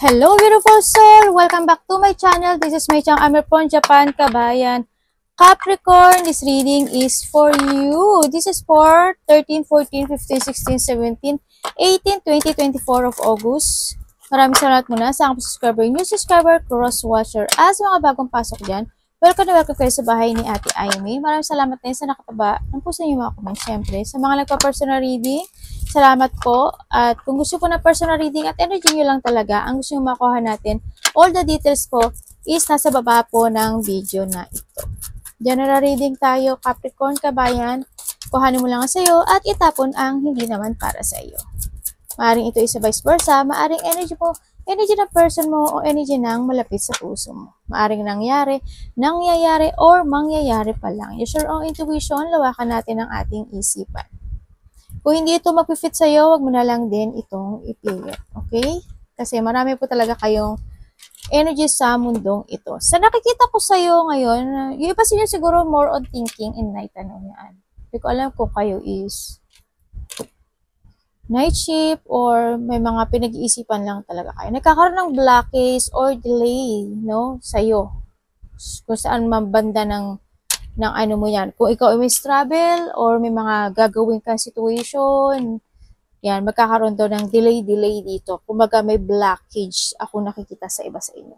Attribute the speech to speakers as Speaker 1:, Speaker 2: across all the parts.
Speaker 1: Hello beautiful soul! Welcome back to my channel. This is Mei Chang Amer from Japan, Kabayan. Capricorn, this reading is for you. This is for 13, 14, 15, 16, 17, 18, 20, 24 of August. Maraming salamat muna sa aking subscriber, new subscriber, cross-watcher. As mga bagong pasok dyan, welcome na welcome kayo sa bahay ni Ate Aimee. Maraming salamat din sa nakataba ng puso niyo mga comment. Siyempre, sa mga nagpa-personal reading, salamat po. At kung gusto po na personal reading at energy nyo lang talaga, ang gusto nyo makuha natin, all the details po is nasa baba po ng video na ito. General reading tayo, Capricorn, Kabayan. Kuhanin mo lang sa iyo at itapon ang hindi naman para sa iyo. Maaring ito isa vice versa, maaring energy po, energy ng person mo o energy ng malapit sa puso mo. Maaring nangyayari or mangyayari pa lang. Use your own intuition, lawakan natin ang ating isipan. Kung hindi ito mag-fit sa'yo, wag mo na lang din itong ipilit. Okay? Kasi marami po talaga kayong energy sa mundong ito. Sa nakikita ko sa'yo ngayon, yung iba sinyo siguro more on thinking in night. Ano yan? Hindi ko alam kung kayo is night shift or may mga pinag-iisipan lang talaga kayo. Nagkakaroon ng blockage or delay, no? Sa'yo. Kung saan mabanda ng ano mo yan. Kung ikaw ay may travel or may mga gagawin kang situation, yan, magkakaroon daw ng delay dito. Kumbaga may blockage ako nakikita sa iba sa inyo.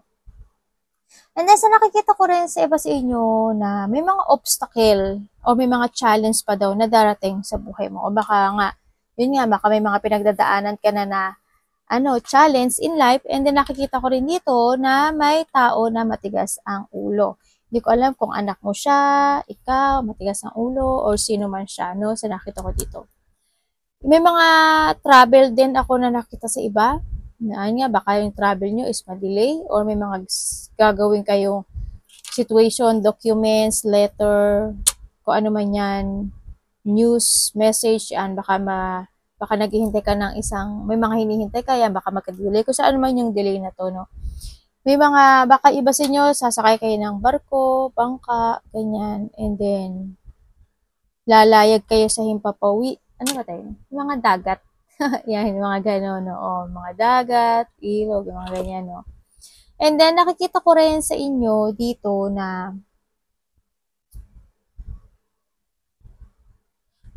Speaker 1: And then sa nakikita ko rin sa iba sa inyo na may mga obstacle o may mga challenge pa daw na darating sa buhay mo. O baka nga, yun nga, baka may mga pinagdadaanan ka na challenge in life. And then nakikita ko rin dito na may tao na matigas ang ulo. Hindi ko alam kung anak mo siya, ikaw, matigas ang ulo, or sino man siya, no? Sa nakita ko dito. May mga travel din ako na nakita sa iba. Na nga, baka yung travel nyo is ma-delay, or may mga gagawin kayong situation, documents, letter, kung ano man yan, news, message, yan, baka naghihintay ka ng may mga hinihintay ka, yan, baka magka-delay, kung saan man yung delay na to, no? May mga, baka iba sa inyo, sasakay kayo ng barko, bangka, ganyan, and then, lalayag kayo sa himpapawi, ano ba tayo? Mga dagat, yan, mga gano'n, no? Mga dagat, ilog, mga ganyan, no? And then, nakikita ko rin sa inyo dito na,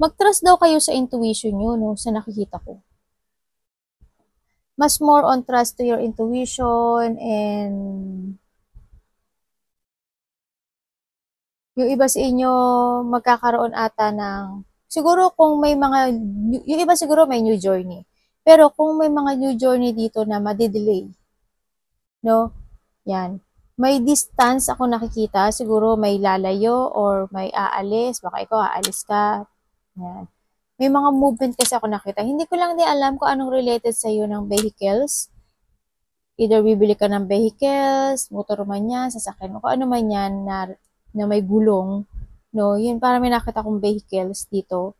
Speaker 1: mag-trust daw kayo sa intuition nyo, no? Sa nakikita ko. Mas more on trust to your intuition and yung iba sa inyo magkakaroon ata ng siguro kung may mga yung iba siguro may new journey. Pero kung may mga new journey dito na madidelay, no? Yan. May distance ako nakikita, siguro may lalayo or may aalis, baka ikaw aalis ka. Yan. May mga movement kasi ako nakita. Hindi ko lang din alam kung anong related sa iyo ng vehicles. Either bibili ka ng vehicles, motor man yan, sasakyan mo, kung ano man yan na may gulong. No, yun, para may nakita kong vehicles dito.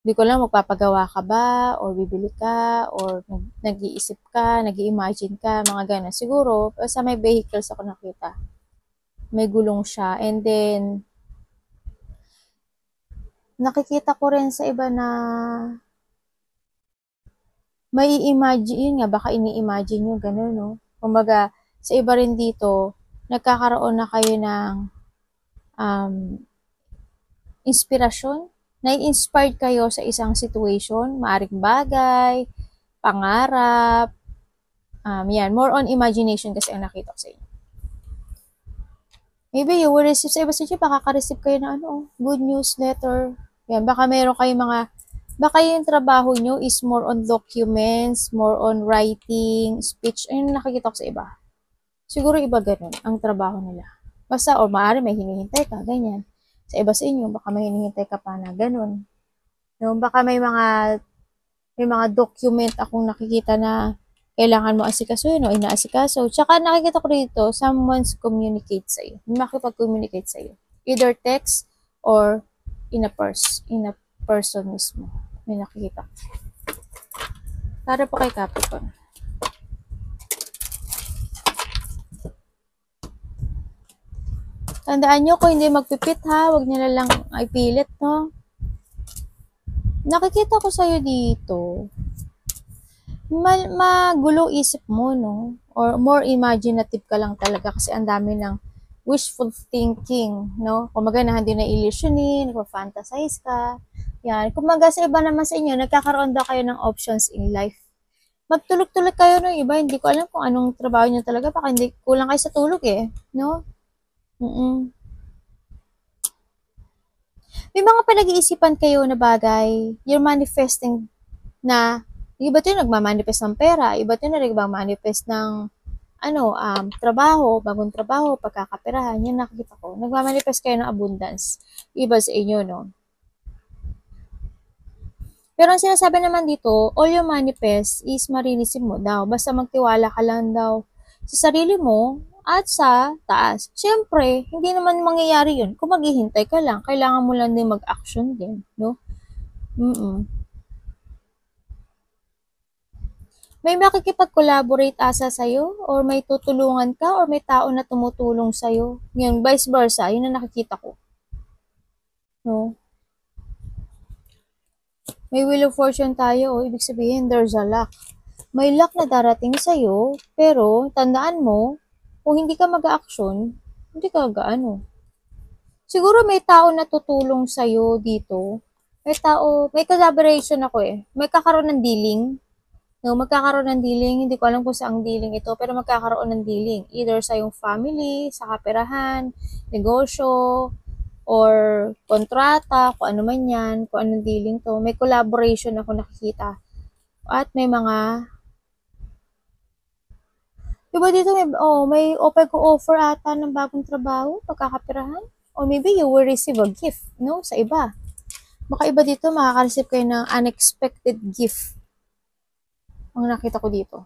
Speaker 1: Hindi ko lang magpapagawa ka ba, or bibili ka, or nag-iisip ka, nag-i-imagine ka, mga ganun. Siguro, sa may vehicles ako nakita. May gulong siya. And then, nakikita ko rin sa iba na may imagine, yun nga, baka ini-imagine nyo, gano'n, no? Kumbaga, sa iba rin dito, nagkakaroon na kayo ng inspirasyon, na-inspired kayo sa isang situation, maaring bagay, pangarap, yan, more on imagination kasi ang nakita ko sa inyo. Maybe you will receive sa iba sa inyo, baka ka-receive kayo ng good news letter. Yan, baka meron kayong baka yung trabaho nyo is more on documents, more on writing, speech. Ayun nakikita ko sa iba. Siguro iba ganun ang trabaho nila. Basta, o maaari may hinihintay ka, ganyan. Sa iba sa inyo, baka may hinihintay ka pa na ganun. No, baka may mga document akong nakikita na kailangan mo asikasuhin o inaasikaso. Tsaka nakikita ko dito, someone's communicate sa iyo. Makipag-communicate sa iyo. Either text or in a person mismo. May nakikita. Para po kay Capricorn. Tandaan nyo, kung hindi magpipit ha, huwag nyo na lang ipilit, no? Nakikita ko sa'yo dito magulo isip mo, no? Or more imaginative ka lang talaga kasi ang dami ng wishful thinking, no? Kumaga na hindi na illusionin, nagpa-fantasize ka. Yan. Kumaga sa iba naman sa inyo, nagkakaroon daw kayo ng options in life. Magtulog-tulog kayo ng iba, hindi ko alam kung anong trabaho nyo talaga, baka hindi kulang kayo sa tulog eh, no? Mm-mm. May mga pinag-iisipan kayo na bagay, you're manifesting na, iba din nagmamanifest ng pera, iba din na nagmamanifest ng trabaho, bagong trabaho, pagkakaperahan, yan nakikita ko. Nagmamanifest kayo ng abundance. Iba sa inyo, no? Pero ang sinasabi naman dito, all you manifest is marireceive mo daw. Basta magtiwala ka lang daw sa sarili mo at sa taas. Siyempre, hindi naman mangyayari yun kung maghihintay ka lang. Kailangan mo lang din mag-action din, no? Mm-mm. May makikipag-collaborate asa sa'yo or may tutulungan ka or may tao na tumutulong sa'yo. Ngayon, vice versa, yun ang nakikita ko. No? May wheel of fortune tayo, ibig sabihin there's a luck. May luck na darating sa'yo, pero tandaan mo, kung hindi ka mag-action, hindi ka gaano. Siguro may tao na tutulong sa'yo dito. May collaboration ako eh. May kakaroon ng dealing. No, magkakaroon ng dealing, hindi ko alam kung saang dealing ito, pero magkakaroon ng dealing. Either sa yung family, sa kaperahan, negosyo, or kontrata, kung ano man yan, kung anong dealing to. May collaboration ako nakikita. At may mga, diba dito may open ko offer ata ng bagong trabaho, pagkakaperahan. Or maybe you will receive a gift, no, sa iba. Baka iba dito, makaka-receive kayo ng unexpected gift. Ang nakita ko dito.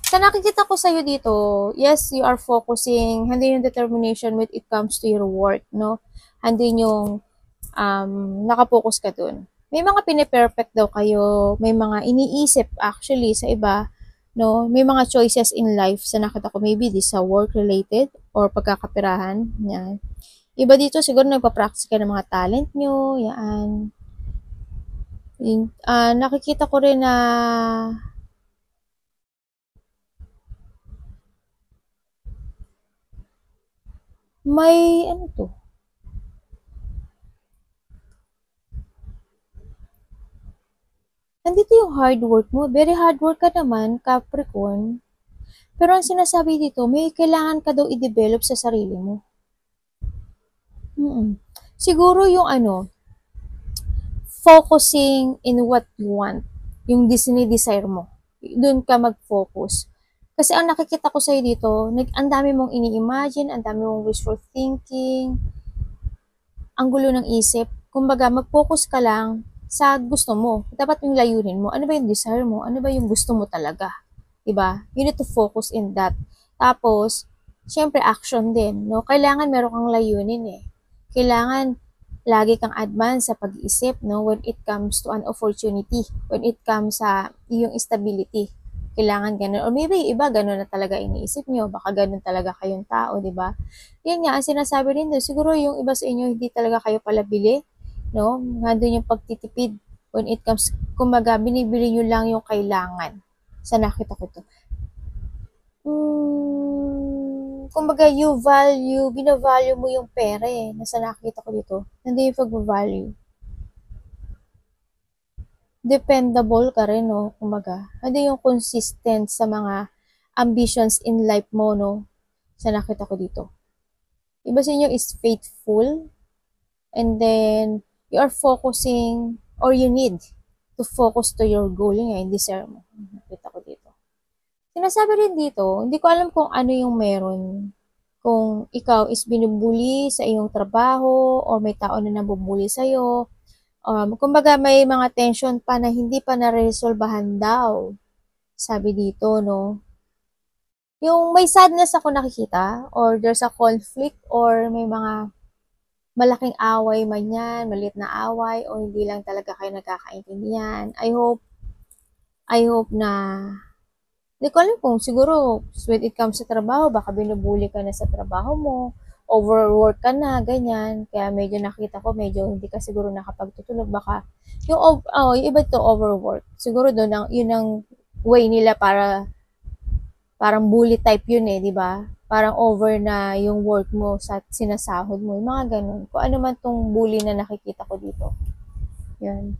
Speaker 1: Sa nakikita ko sa'yo dito, yes, you are focusing, handin yung determination when it comes to your work, no? Handin yung nakapokus ka dun. May mga piniperfect daw kayo, may mga iniisip actually sa iba, no? May mga choices in life sa nakita ko, maybe this sa work-related or pagkakapirahan, yan. Iba dito, siguro nagpa-practice ka ng mga talent nyo, yan. Nakikita ko rin na may, ano to? Nandito yung hard work mo. Very hard work ka naman, Capricorn. Pero ang sinasabi dito, may kailangan ka daw i-develop sa sarili mo. Siguro yung focusing in what you want. Yung desire mo. Doon ka mag-focus. Kasi ang nakikita ko sa'yo dito, ang dami mong ini-imagine, ang dami mong wishful thinking, ang gulo ng isip. Kumbaga, mag-focus ka lang sa gusto mo. Dapat yung layunin mo. Ano ba yung desire mo? Ano ba yung gusto mo talaga? Diba? You need to focus in that. Tapos, syempre, action din. No? Kailangan meron kang layunin eh. Kailangan lagi kang advance sa pag-iisip, no? When it comes to an opportunity. When it comes sa iyong stability. Kailangan ganun. Or maybe iba ganun na talaga iniisip nyo. Baka ganun talaga kayong tao, di ba? Yan nga, ang sinasabi rin doon, siguro yung iba sa inyo, hindi talaga kayo palabili, no? Nandun yung pagtitipid when it comes, kumaga, binibili nyo lang yung kailangan. Sa nakita ko to. Kumbaga, binavalue mo yung pera eh. Nasa nakita ko dito. Nandun yung pag-value. Dependable ka rin, no? Kumbaga, ano yung consistent sa mga ambitions in life mo, no? Sa nakita ko dito. Iba sa inyo is faithful, and then you are focusing, or you need to focus to your goal. Yun nga, yung desire mo. Nakita ko dito. Sinasabi rin dito, hindi ko alam kung ano yung meron. Kung ikaw is binubuli sa iyong trabaho, or may tao na nabubuli sa'yo, kumbaga may mga tension pa na hindi pa na-resolbahan daw. Sabi dito, no? Yung may sadness ako nakikita, or there's a conflict, or may mga malaking away man yan, maliit na away, o hindi lang talaga kayo nagkakaintindihan. I hope na, hindi ko alam kung siguro when it comes sa trabaho, baka binubuli ka na sa trabaho mo, overwork ka na, ganyan. Kaya medyo nakita ko, medyo hindi ka siguro nakapagtutulog. Baka, yung iba to overwork. Siguro doon, yun ang way nila para, parang bully type yun eh, di ba? Parang over na yung work mo sa sinasahod mo. Yung mga ganun. Kung ano man tong bully na nakikita ko dito. Yan.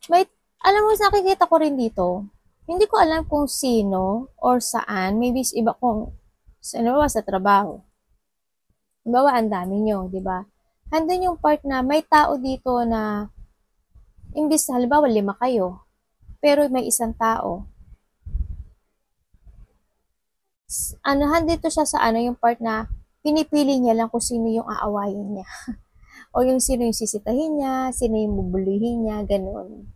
Speaker 1: May, alam mo, nakikita ko rin dito, hindi ko alam kung sino or saan, maybe iba kung, sa trabaho. Halimbawa, ang dami nyo, di ba? Handun yung part na may tao dito na, imbis halimbawa 5 kayo, pero may isang tao. Handito siya sa yung part na, pinipili niya lang kung sino yung aawayin niya. O yung sino yung sisitahin niya, sino yung bubuluhin niya, ganun.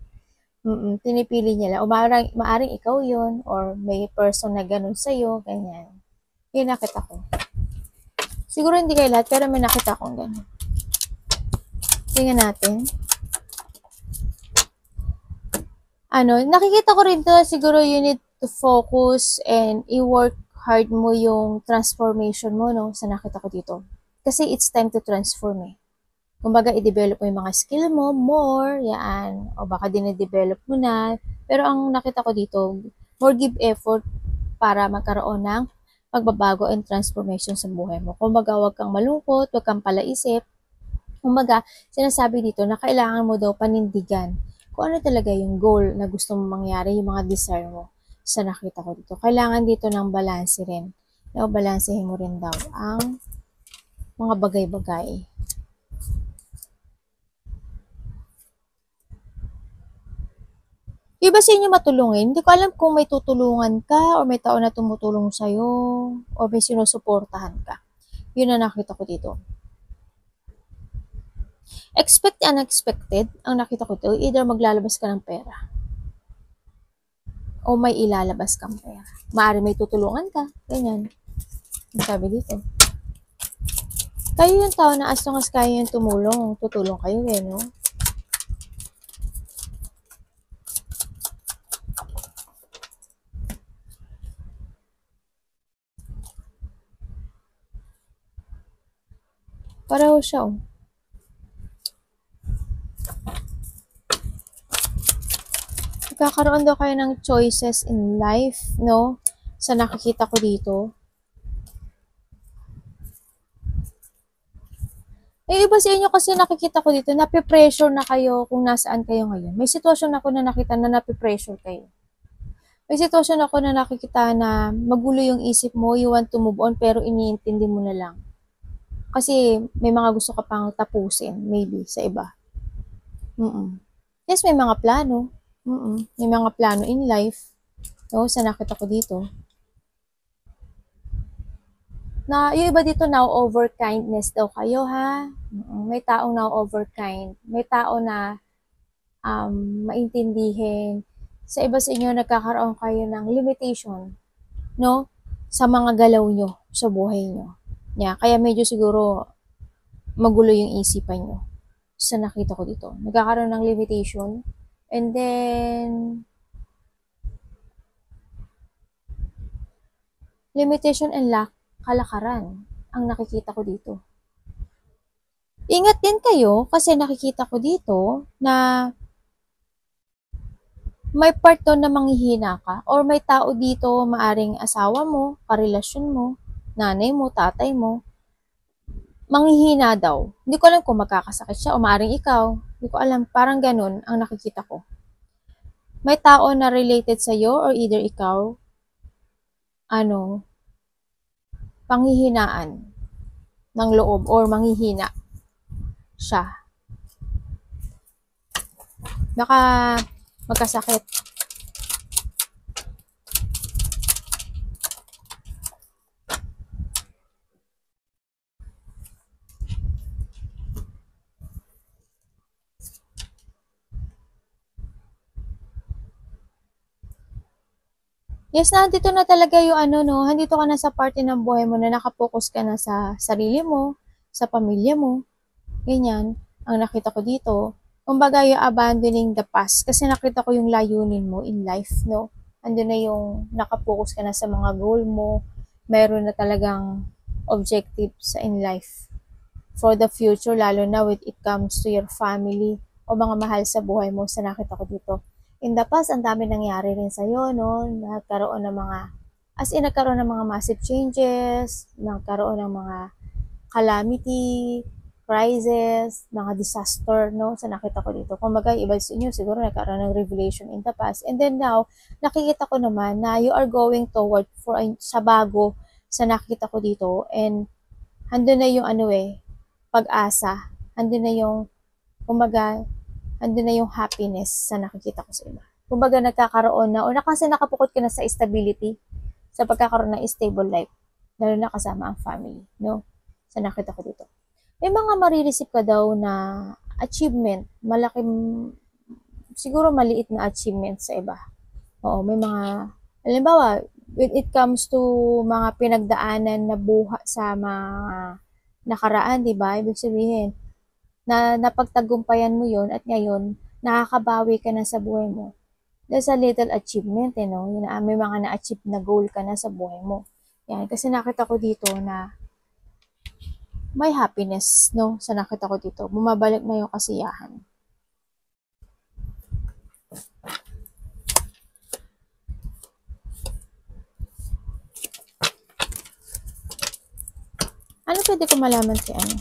Speaker 1: Pinipili niya lang. O maaring ikaw yun, or may person na ganun sa'yo, ganyan. Yun nakita ko. Siguro hindi kayo lahat, pero may nakita akong ganun. Tingnan natin. Nakikita ko rin to, siguro you need to focus and i-work hard mo yung transformation mo, no, sa nakita ko dito. Kasi it's time to transform eh. Kumbaga, i-develop mo yung mga skill mo more, yan. O baka din-develop mo na. Pero ang nakita ko dito, more give effort para magkaroon ng pagbabago and transformation sa buhay mo. Kumbaga, huwag kang malungkot, huwag kang palaisip. Kumbaga, sinasabi dito na kailangan mo daw panindigan kung ano talaga yung goal na gusto mong mangyari, yung mga desire mo sa nakita ko dito. Kailangan dito ng balance rin. Balansehin mo rin daw ang mga bagay-bagay. Iba sa inyo matulungin, hindi ko alam kung may tutulungan ka or may tao na tumutulong sa'yo or may sinusuportahan ka. Yun na nakita ko dito. Expect the unexpected, ang nakita ko dito, either maglalabas ka ng pera o may ilalabas kang pera. Maaari may tutulungan ka, ganyan. Sabi dito. Kayo yung tao na as long as kayo yung tumulong, tutulong kayo eh, no? Pareho siya, oh. Magkakaroon daw kayo ng choices in life, no? Sa nakikita ko dito. Iba sa inyo kasi nakikita ko dito, nape-pressure na kayo kung nasaan kayo ngayon. May sitwasyon ako na nakita na nape-pressure kayo. May sitwasyon ako na nakikita na magulo yung isip mo, you want to move on, pero iniintindi mo na lang. Kasi may mga gusto ka pang tapusin, maybe, sa iba. Yes, may mga plano. May mga plano in life. No, sa nakita ko dito. Na, yung iba dito now, over kindness daw kayo, ha? May taong now over kind. May tao na maintindihin. Sa iba sa inyo, nagkakaroon kayo ng limitation, no? Sa mga galaw nyo, sa buhay nyo. Yeah, kaya medyo siguro magulo yung isipan nyo. Sa nakita ko dito. Nagkakaroon ng limitation. And then, limitation and lack, kalakaran, ang nakikita ko dito. Ingat din kayo kasi nakikita ko dito na may part doon na manghihina ka or may tao dito, maaring asawa mo, karelasyon mo, nanay mo, tatay mo, manghihina daw. Hindi ko alam kung magkakasakit siya o maaring ikaw. Hindi ko alam, parang ganun ang nakikita ko. May tao na related sa'yo or either ikaw, panghihinaan ng loob or manghihina siya. Baka magkasakit. Yes, nandito na talaga yung nandito ka na sa parte ng buhay mo na nakapokus ka na sa sarili mo, sa pamilya mo, ganyan, ang nakita ko dito. Kumbaga, yung abandoning the past, kasi nakita ko yung layunin mo in life, no? Ando na yung nakapokus ka na sa mga goal mo, mayroon na talagang objectives in life for the future, lalo na when it comes to your family o mga mahal sa buhay mo sa nakita ko dito. In the past, ang dami nangyari rin sa'yo, no? Nagkaroon ng mga, as in, nagkaroon ng mga massive changes, nagkaroon ng mga calamity, crisis, mga disaster, no? Sa nakita ko dito. Kung magay iba sa inyo, siguro nagkaroon ng revelation in the past. And then now, nakikita ko naman na you are going toward for sa bago sa nakita ko dito. And andun na yung pag-asa. Andun na yung, kumbaga, andun na yung happiness sa nakikita ko sa iba. Kumbaga, nagkakaroon na, o kasi nakapukot ka na sa stability, sa pagkakaroon ng stable life, lalo na kasama ang family, no? Sa nakita ko dito. May mga marireceive ka daw na achievement, malaking, siguro maliit na achievement sa iba. Oo, may mga, halimbawa, when it comes to mga pinagdaanan na buha sa mga nakaraan, di ba? Ibig sabihin, na napagtagumpayan mo yon at ngayon, nakakabawi ka na sa buhay mo. There's a little achievement, no? Yun, may mga na-achieve na goal ka na sa buhay mo. Yan, kasi nakita ko dito na may happiness, no? Sa nakita ko dito. Bumabalik na yung kasiyahan. Ano pwede ko malaman si ano?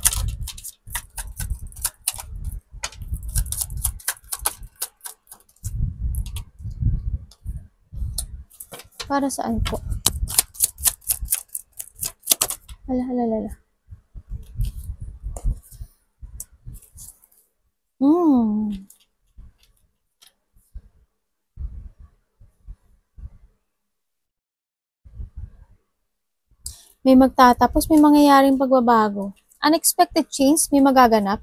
Speaker 1: Para saan po? Hala. May magtatapos, may mangyayaring pagbabago. Unexpected change, may magaganap.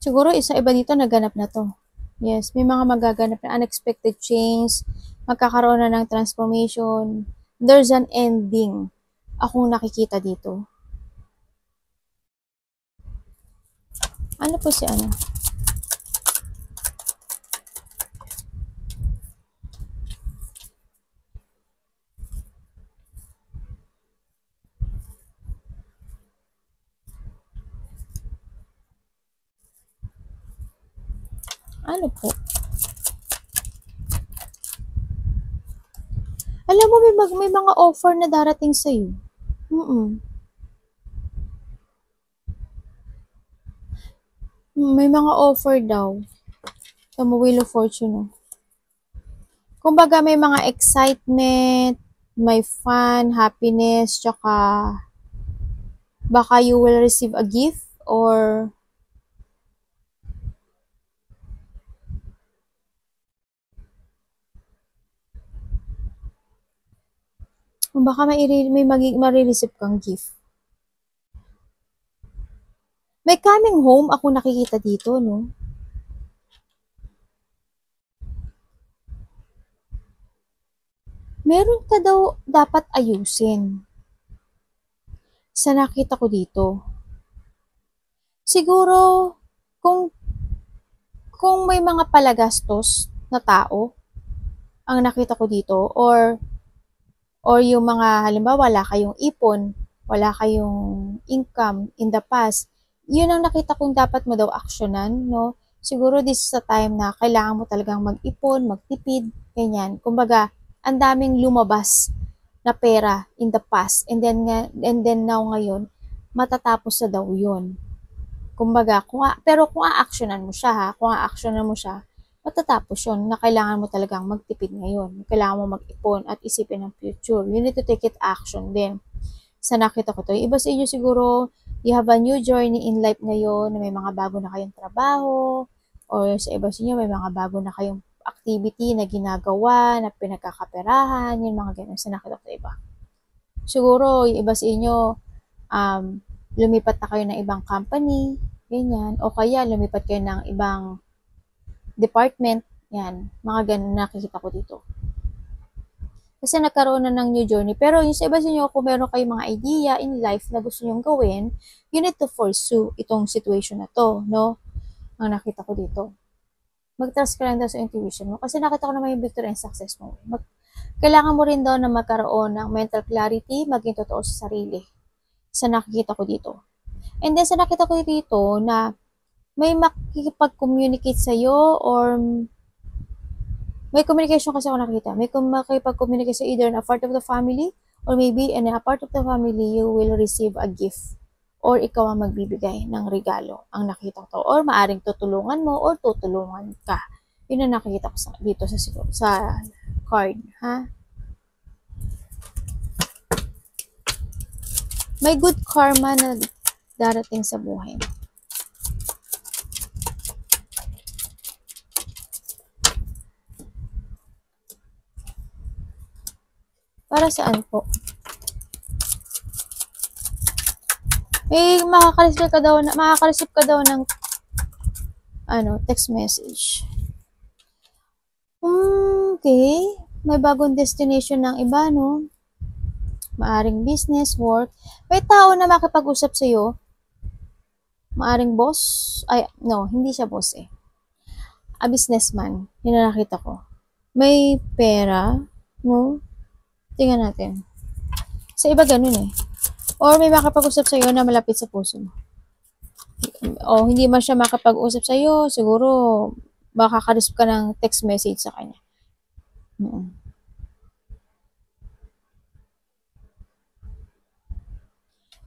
Speaker 1: Siguro isa iba dito naganap na to. Yes, may mga magaganap na unexpected change, magkakaroon na ng transformation. There's an ending akong nakikita dito. Ano po si ano? Ano po? Alam mo, may mga offer na darating sa'yo. May mga offer daw. Sa Wheel of Fortune. Kumbaga, may mga excitement, may fun, happiness, tsaka baka you will receive a gift or baka may marireceive kang gift. May coming home ako nakikita dito, no? Meron ka daw dapat ayusin. Sa nakita ko dito. Siguro, kung may mga palagastos na tao ang nakita ko dito or yung mga halimbawa wala kayong ipon, wala kayong income in the past, yun ang nakita kong dapat mo daw aksyonan, no? Siguro this is a time na kailangan mo talagang mag-ipon, magtipid, ganyan. Kumbaga, ang daming lumabas na pera in the past and then now ngayon, matatapos na daw yun. Kumbaga, pero kung a-actionan mo siya ha, matatapos yun na kailangan mo talagang magtipid ngayon. Kailangan mo mag-ipon at isipin ng future. You need to take it action din. Sa nakita ko to, iba sa inyo siguro, you have a new journey in life ngayon, na may mga bago na kayong trabaho, or sa iba sa inyo, may mga bago na kayong activity na ginagawa, na pinagkakaperahan, yung mga ganun sa nakita ko iba. Siguro, yung iba sa inyo, lumipat na kayo ng ibang company, ganyan, o kaya lumipat kayo ng ibang department, yan, mga ganun nakikita ko dito. Kasi nagkaroon na ng new journey. Pero yung sa iba sa inyo, kung meron kayong mga idea in life na gusto nyong gawin, you need to pursue itong situation na to, no? Ang nakita ko dito. Mag-trust ka lang daw sa intuition mo. Kasi nakita ko naman yung victory and success mo. Kailangan mo rin daw na magkaroon ng mental clarity, maging totoo sa sarili. Sa nakikita ko dito. And then sa nakita ko dito na may makikipag-communicate sa'yo or may communication kasi ako nakita. May makikipag-communicate sa either na part of the family or maybe in a part of the family you will receive a gift or ikaw ang magbibigay ng regalo ang nakita ko. Or maaring tutulungan mo or tutulungan ka. Yun ang nakikita ko dito sa card. Ha? May good karma na darating sa buhay mo. Para saan po? Makaka-receive ka daw ng text message. Okay. May bagong destination ng iba, no? Maaring business, work. May tao na makipag-usap sa'yo. Maaring boss. Ay, no, hindi siya boss eh. A businessman. Yun na nakita ko. May pera, no? Tingnan natin. Sa iba ganun eh. Or may makapag-usap sa'yo na malapit sa puso mo. O hindi man siya makapag-usap sa'yo, siguro makaka-receive ka ng text message sa kanya.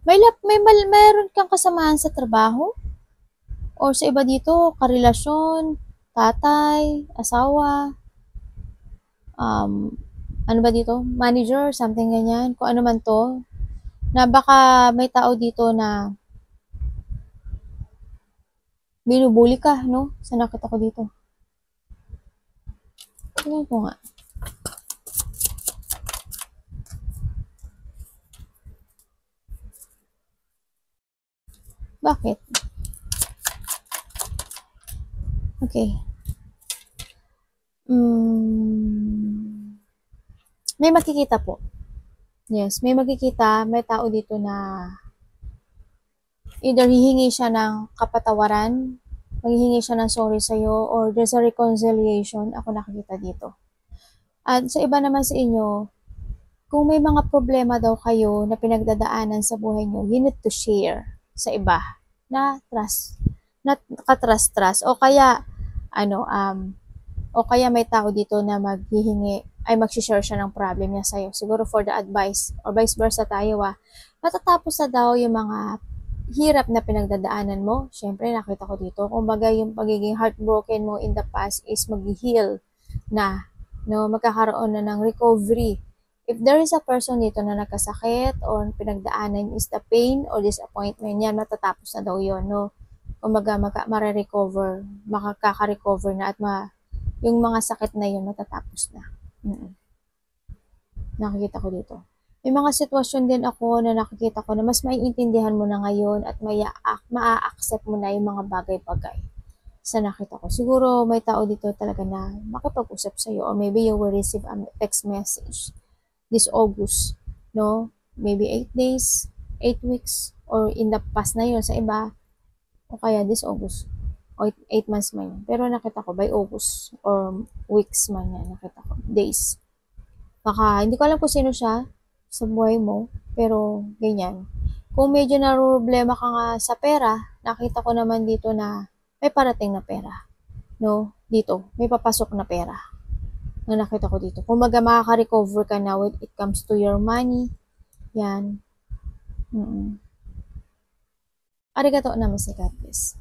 Speaker 1: Mayroon kang kasamahan sa trabaho? Or sa iba dito, karelasyon, tatay, asawa, ano ba dito? Manager, something ganyan. Kung ano man to. Na baka may tao dito na binubuli ka, no? Sa nakita ko dito. Tingnan ko nga. Bakit? Okay. May makikita po. Yes, may makikita, may tao dito na either hihingi siya ng kapatawaran, maghihingi siya ng sorry sa'yo, or there's a reconciliation, ako nakikita dito. At sa iba naman sa inyo, kung may mga problema daw kayo na pinagdadaanan sa buhay nyo, you need to share sa iba na trust, na ka-trust, o kaya, o kaya may tao dito na maghihingi, ay mag-share siya ng problem niya sa'yo. Siguro for the advice, or vice versa tayo matatapos na daw yung mga hirap na pinagdadaanan mo. Siyempre, nakita ko dito, kumbaga yung pagiging heartbroken mo in the past is mag-heal na, no, magkakaroon na ng recovery. If there is a person dito na nagkasakit or pinagdaanan is the pain or disappointment, yan, matatapos na daw yun, no? Kumbaga, mare-recover, makaka-recover na at yung mga sakit na yun, matatapos na. Nakikita ko dito. May mga sitwasyon din ako na nakikita ko na mas maiintindihan mo na ngayon at maa-accept mo na yung mga bagay-bagay sa nakita ko. Siguro may tao dito talaga na makipag-usap sa'yo or maybe you will receive a text message this August, no? Maybe 8 days, 8 weeks, or in the past na yun sa iba, o kaya this August, o 8 months man yan. Pero nakita ko by August or weeks man yan, nakita ko, days. Baka, hindi ko alam kung sino siya sa buhay mo, pero ganyan. Kung medyo problema ka nga sa pera, nakita ko naman dito na may parating na pera. No? Dito, may papasok na pera. Na nakita ko dito. Kung makaka-recover ka na when it comes to your money, yan. Arigato namaste, God bless.